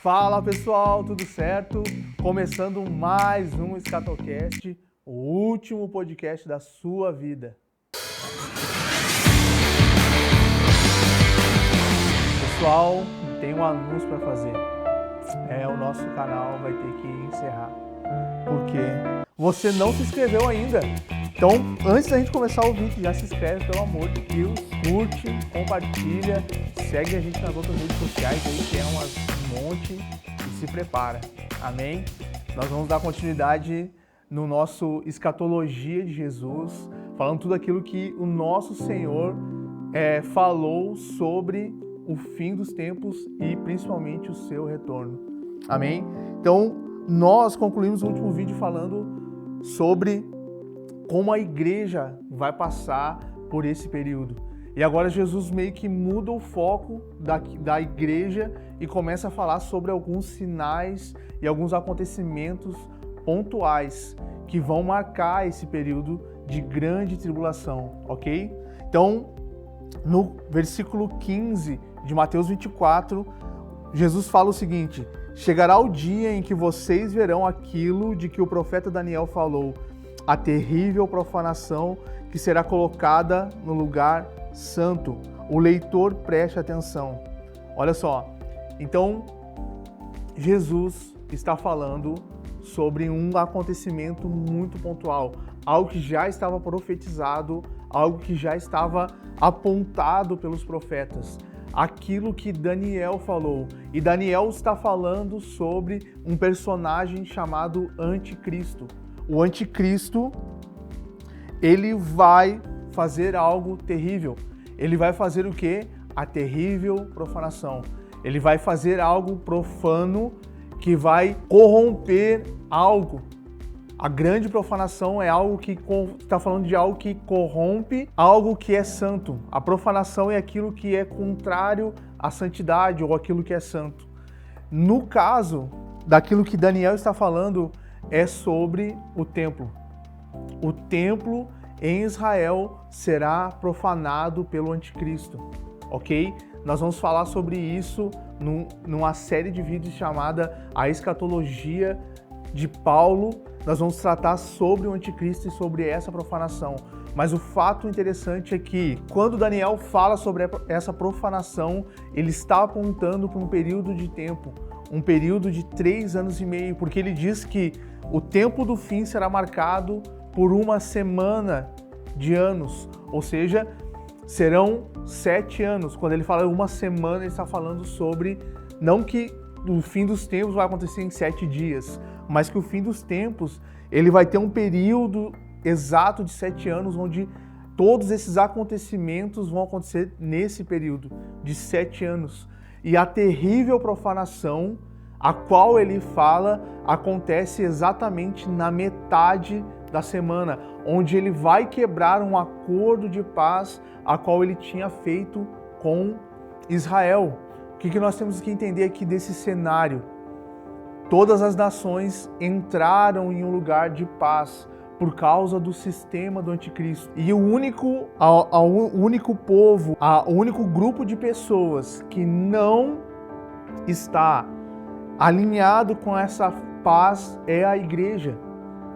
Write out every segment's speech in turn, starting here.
Fala pessoal, tudo certo? Começando mais um Escatocast, o último podcast da sua vida. Pessoal, tem um anúncio para fazer. O nosso canal vai ter que encerrar. Porque você não se inscreveu ainda. Então, antes da gente começar o vídeo, já se inscreve, pelo amor de Deus. Curte, compartilha, segue a gente nas outras redes sociais aí, que é um monte, e se prepara. Amém? Nós vamos dar continuidade no nosso Escatologia de Jesus, falando tudo aquilo que o nosso Senhor falou sobre o fim dos tempos e principalmente o seu retorno. Amém? Então, nós concluímos o último vídeo falando sobre como a igreja vai passar por esse período. E agora Jesus meio que muda o foco da igreja e começa a falar sobre alguns sinais e alguns acontecimentos pontuais que vão marcar esse período de grande tribulação, ok? Então, no versículo 15 de Mateus 24, Jesus fala o seguinte: chegará o dia em que vocês verão aquilo de que o profeta Daniel falou, a terrível profanação que será colocada no lugar santo. O leitor preste atenção. Olha só, então Jesus está falando sobre um acontecimento muito pontual, algo que já estava profetizado, algo que já estava apontado pelos profetas, aquilo que Daniel falou. E Daniel está falando sobre um personagem chamado Anticristo. O Anticristo, ele vai fazer algo terrível. Ele vai fazer o quê? A terrível profanação. Ele vai fazer algo profano que vai corromper algo. A grande profanação é algo que está falando de algo que corrompe algo que é santo. A profanação é aquilo que é contrário à santidade ou aquilo que é santo. No caso daquilo que Daniel está falando, é sobre o templo. O templo em Israel será profanado pelo anticristo, ok? Nós vamos falar sobre isso numa série de vídeos chamada A Escatologia de Paulo. Nós vamos tratar sobre o anticristo e sobre essa profanação. Mas o fato interessante é que, quando Daniel fala sobre essa profanação, ele está apontando para um período de tempo, um período de 3 anos e meio, porque ele diz que o tempo do fim será marcado por uma semana de anos, ou seja, serão 7 anos. Quando ele fala uma semana, ele está falando sobre, não que o fim dos tempos vai acontecer em 7 dias, mas que o fim dos tempos, ele vai ter um período exato de 7 anos, onde todos esses acontecimentos vão acontecer nesse período de 7 anos. E a terrível profanação a qual ele fala acontece exatamente na metade da semana, onde ele vai quebrar um acordo de paz a qual ele tinha feito com Israel. O que nós temos que entender aqui desse cenário? Todas as nações entraram em um lugar de paz por causa do sistema do anticristo. E o único povo, o único grupo de pessoas que não está alinhado com essa paz é a igreja.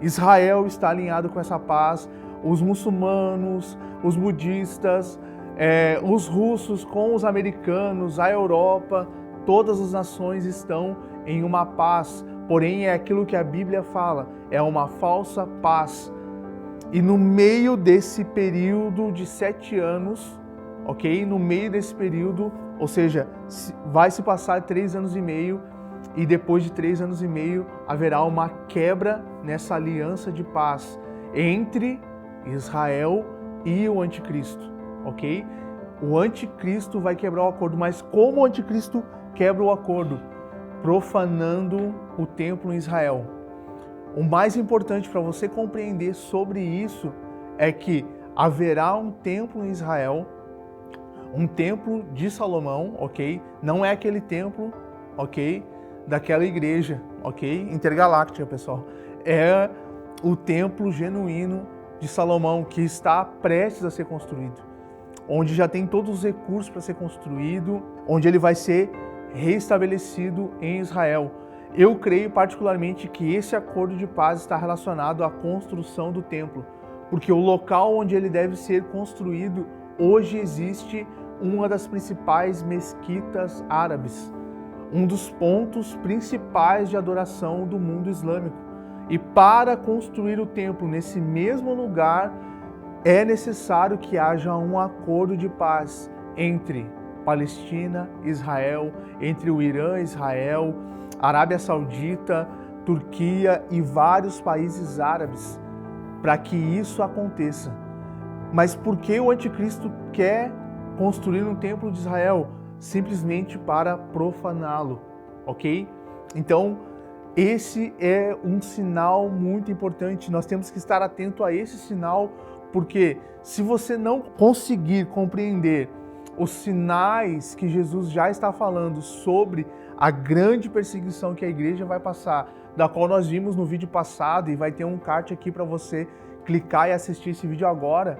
Israel está alinhado com essa paz, os muçulmanos, os budistas, os russos com os americanos, a Europa, todas as nações estão em uma paz, porém é aquilo que a Bíblia fala, é uma falsa paz. E no meio desse período de 7 anos, ok? No meio desse período, ou seja, vai se passar 3 anos e meio, e depois de 3 anos e meio haverá uma quebra nessa aliança de paz entre Israel e o anticristo, ok? O anticristo vai quebrar o acordo, mas como o anticristo quebra o acordo? Profanando o templo em Israel. O mais importante para você compreender sobre isso é que haverá um templo em Israel, um templo de Salomão, ok? Não é aquele templo, ok? Daquela igreja, ok? Intergaláctica, pessoal. É o templo genuíno de Salomão, que está prestes a ser construído. Onde já tem todos os recursos para ser construído, onde ele vai ser reestabelecido em Israel. Eu creio particularmente que esse acordo de paz está relacionado à construção do templo, porque o local onde ele deve ser construído, hoje existe uma das principais mesquitas árabes, um dos pontos principais de adoração do mundo islâmico. E para construir o templo nesse mesmo lugar, é necessário que haja um acordo de paz entre Palestina, Israel, entre o Irã, Israel, Arábia Saudita, Turquia e vários países árabes, para que isso aconteça. Mas por que o anticristo quer construir um templo de Israel? Simplesmente para profaná-lo, ok? Então, esse é um sinal muito importante. Nós temos que estar atento a esse sinal, porque se você não conseguir compreender os sinais que Jesus já está falando sobre a grande perseguição que a igreja vai passar, da qual nós vimos no vídeo passado, e vai ter um card aqui para você clicar e assistir esse vídeo agora,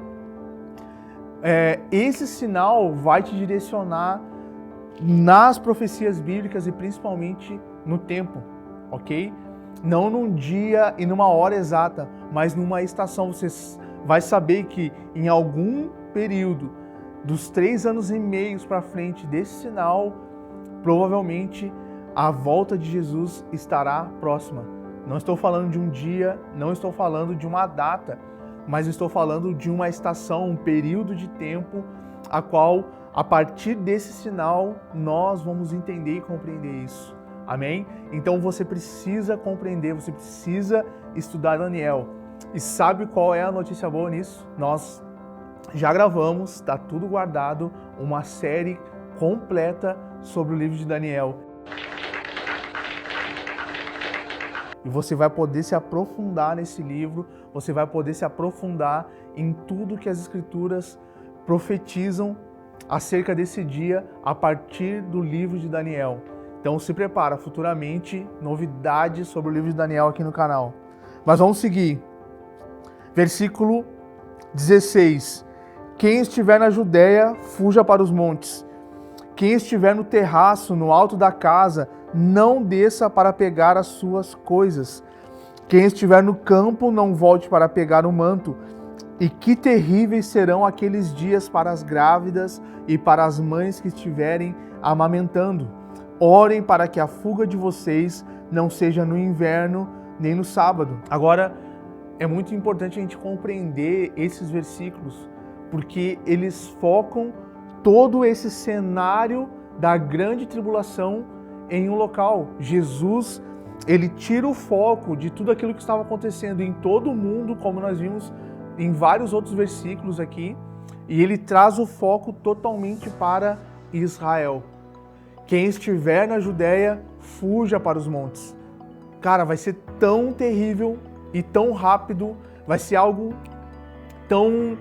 esse sinal vai te direcionar nas profecias bíblicas e principalmente no tempo, ok? Não num dia e numa hora exata, mas numa estação. Você vai saber que em algum período dos 3 anos e meio para frente desse sinal, provavelmente a volta de Jesus estará próxima. Não estou falando de um dia, não estou falando de uma data, mas estou falando de uma estação, um período de tempo, a qual, a partir desse sinal, nós vamos entender e compreender isso. Amém? Então você precisa compreender, você precisa estudar Daniel. E sabe qual é a notícia boa nisso? Nós já gravamos, está tudo guardado, uma série completa sobre o livro de Daniel. E você vai poder se aprofundar nesse livro, você vai poder se aprofundar em tudo que as Escrituras profetizam acerca desse dia a partir do livro de Daniel. Então se prepara, futuramente novidades sobre o livro de Daniel aqui no canal. Mas vamos seguir. Versículo 16. Quem estiver na Judéia, fuja para os montes. Quem estiver no terraço, no alto da casa, não desça para pegar as suas coisas. Quem estiver no campo, não volte para pegar o manto. E que terríveis serão aqueles dias para as grávidas e para as mães que estiverem amamentando. Orem para que a fuga de vocês não seja no inverno nem no sábado. Agora, é muito importante a gente compreender esses versículos, porque eles focam todo esse cenário da grande tribulação em um local. Jesus, ele tira o foco de tudo aquilo que estava acontecendo em todo o mundo, como nós vimos em vários outros versículos aqui, e ele traz o foco totalmente para Israel. Quem estiver na Judéia, fuja para os montes. Cara, vai ser tão terrível e tão rápido, vai ser algo tão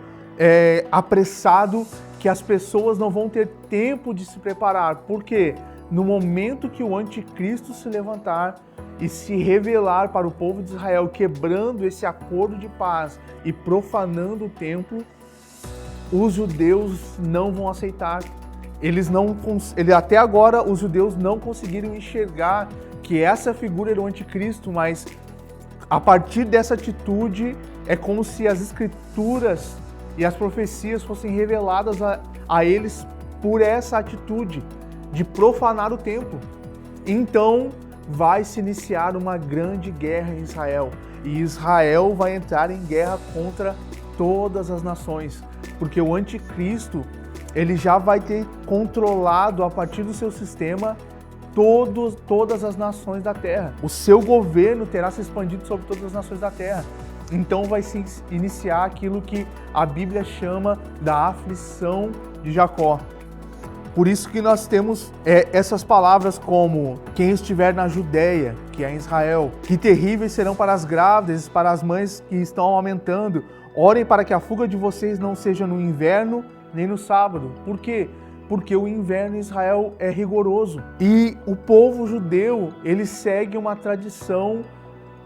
apressado que as pessoas não vão ter tempo de se preparar. Por quê? No momento que o anticristo se levantar e se revelar para o povo de Israel, quebrando esse acordo de paz e profanando o templo, os judeus não vão aceitar. Até agora, os judeus não conseguiram enxergar que essa figura era o anticristo, mas a partir dessa atitude, é como se as escrituras e as profecias fossem reveladas a eles por essa atitude de profanar o templo. Então, vai se iniciar uma grande guerra em Israel. E Israel vai entrar em guerra contra todas as nações, porque o anticristo, ele já vai ter controlado a partir do seu sistema todas as nações da terra. O seu governo terá se expandido sobre todas as nações da terra. Então vai se iniciar aquilo que a Bíblia chama da aflição de Jacó. Por isso que nós temos essas palavras como quem estiver na Judéia, que é em Israel, que terríveis serão para as grávidas, para as mães que estão amamentando. Orem para que a fuga de vocês não seja no inverno nem no sábado. Por quê? Porque o inverno em Israel é rigoroso. E o povo judeu, ele segue uma tradição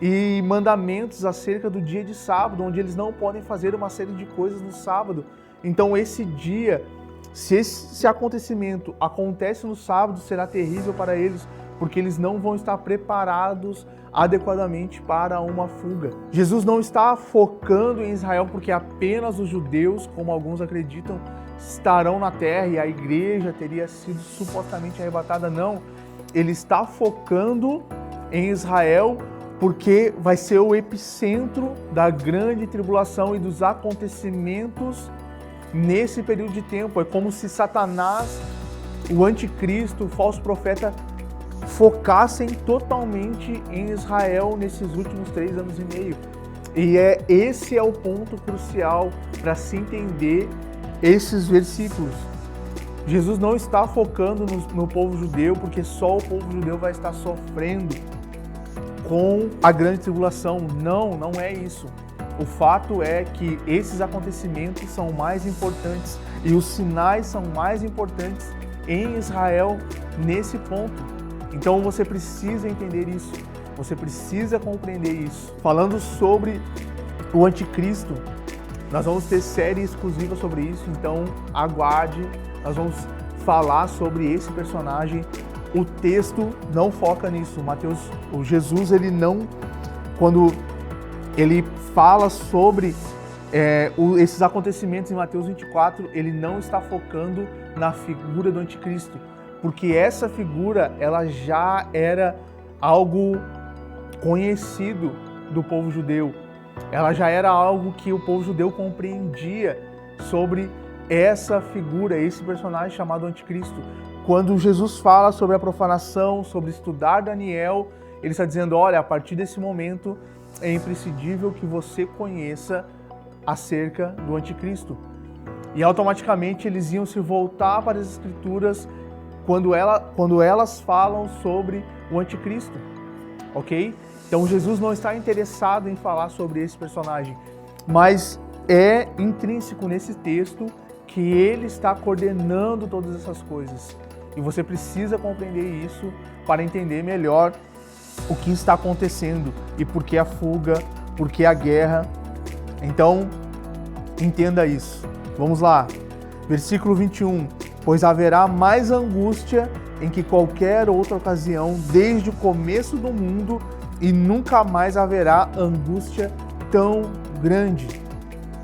e mandamentos acerca do dia de sábado, onde eles não podem fazer uma série de coisas no sábado. Então esse dia Se esse acontecimento acontece no sábado, será terrível para eles, porque eles não vão estar preparados adequadamente para uma fuga. Jesus não está focando em Israel porque apenas os judeus, como alguns acreditam, estarão na terra e a igreja teria sido supostamente arrebatada. Não, ele está focando em Israel porque vai ser o epicentro da grande tribulação e dos acontecimentos nesse período de tempo. É como se Satanás, o anticristo, o falso profeta, focassem totalmente em Israel nesses últimos 3 anos e meio. E esse é o ponto crucial para se entender esses versículos. Jesus não está focando no povo judeu, porque só o povo judeu vai estar sofrendo com a grande tribulação. Não, não é isso. O fato é que esses acontecimentos são mais importantes e os sinais são mais importantes em Israel nesse ponto. Então você precisa entender isso, você precisa compreender isso. Falando sobre o anticristo, nós vamos ter série exclusiva sobre isso, então aguarde, nós vamos falar sobre esse personagem. O texto não foca nisso. O Jesus, ele não, quando ele fala sobre esses acontecimentos em Mateus 24, ele não está focando na figura do anticristo, porque essa figura ela já era algo conhecido do povo judeu. Ela já era algo que o povo judeu compreendia sobre essa figura, esse personagem chamado anticristo. Quando Jesus fala sobre a profanação, sobre estudar Daniel, ele está dizendo, olha, a partir desse momento é imprescindível que você conheça acerca do anticristo. E automaticamente eles iam se voltar para as escrituras quando elas falam sobre o anticristo, ok? Então Jesus não está interessado em falar sobre esse personagem, mas é intrínseco nesse texto que ele está coordenando todas essas coisas. E você precisa compreender isso para entender melhor o que está acontecendo e por que a fuga, por que a guerra. Então, entenda isso. Vamos lá. Versículo 21. Pois haverá mais angústia em que qualquer outra ocasião, desde o começo do mundo, e nunca mais haverá angústia tão grande.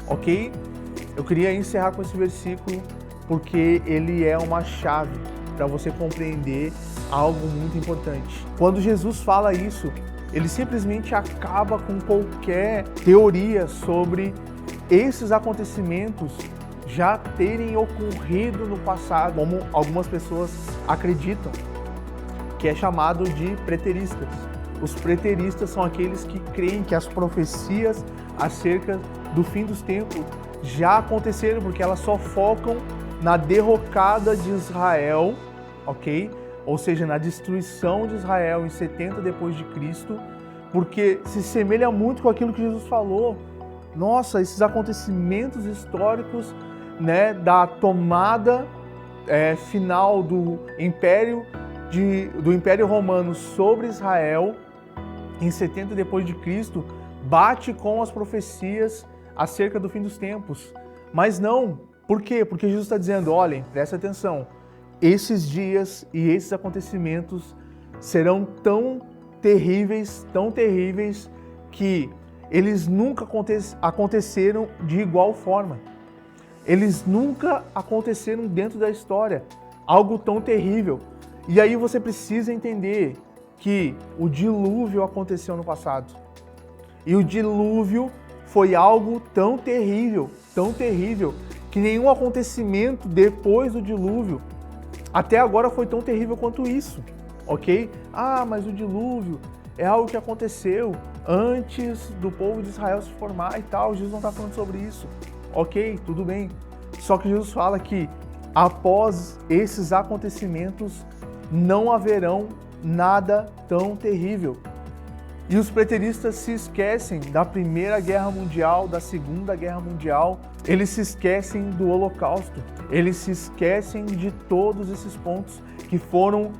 Ok? Eu queria encerrar com esse versículo porque ele é uma chave para você compreender algo muito importante. Quando Jesus fala isso, ele simplesmente acaba com qualquer teoria sobre esses acontecimentos já terem ocorrido no passado, como algumas pessoas acreditam, que é chamado de preteristas. Os preteristas são aqueles que creem que as profecias acerca do fim dos tempos já aconteceram, porque elas só focam na derrocada de Israel, ok? Ou seja, na destruição de Israel em 70 depois de Cristo, porque se semelha muito com aquilo que Jesus falou. Nossa, esses acontecimentos históricos, né, da tomada final do Império Romano sobre Israel em 70 depois de Cristo, bate com as profecias acerca do fim dos tempos. Mas não. Por quê? Porque Jesus está dizendo, olhem, presta atenção, esses dias e esses acontecimentos serão tão terríveis, que eles nunca aconteceram de igual forma. Eles nunca aconteceram dentro da história, algo tão terrível. E aí você precisa entender que o dilúvio aconteceu no passado. E o dilúvio foi algo tão terrível, que nenhum acontecimento depois do dilúvio até agora foi tão terrível quanto isso, ok? Ah, mas o dilúvio é algo que aconteceu antes do povo de Israel se formar e tal. Jesus não está falando sobre isso. Ok, tudo bem. Só que Jesus fala que após esses acontecimentos não haverão nada tão terrível. E os preteristas se esquecem da Primeira Guerra Mundial, da Segunda Guerra Mundial, eles se esquecem do Holocausto, eles se esquecem de todos esses pontos que foram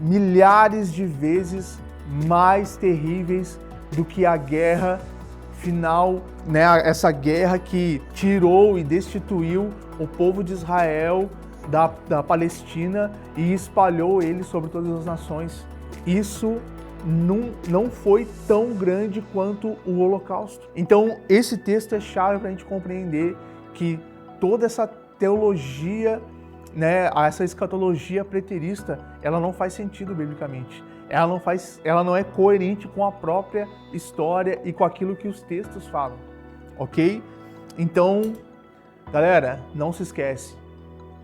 milhares de vezes mais terríveis do que a guerra final, né? Essa guerra que tirou e destituiu o povo de Israel da Palestina e espalhou ele sobre todas as nações. Isso não foi tão grande quanto o Holocausto. Então, esse texto é chave para a gente compreender que toda essa teologia, né, essa escatologia preterista, ela não faz sentido biblicamente. Ela não é coerente com a própria história e com aquilo que os textos falam, ok? Então, galera, não se esquece.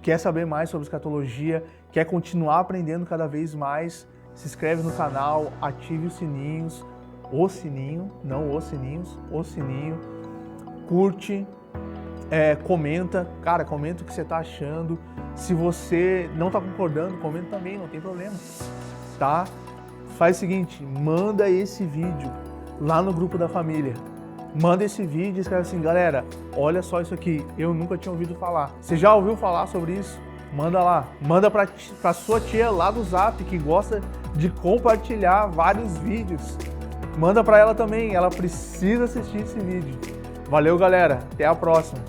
Quer saber mais sobre escatologia? Quer continuar aprendendo cada vez mais? Se inscreve no canal, ative os sininhos, o sininho, curte, comenta, cara, comenta o que você tá achando. Se você não tá concordando, comenta também, não tem problema, tá? Faz o seguinte, manda esse vídeo lá no grupo da família. Manda esse vídeo e escreve assim, galera, olha só isso aqui, eu nunca tinha ouvido falar. Você já ouviu falar sobre isso? Manda lá. Manda pra sua tia lá do Zap, que gosta de compartilhar vários vídeos. Manda pra ela também, ela precisa assistir esse vídeo. Valeu, galera. Até a próxima.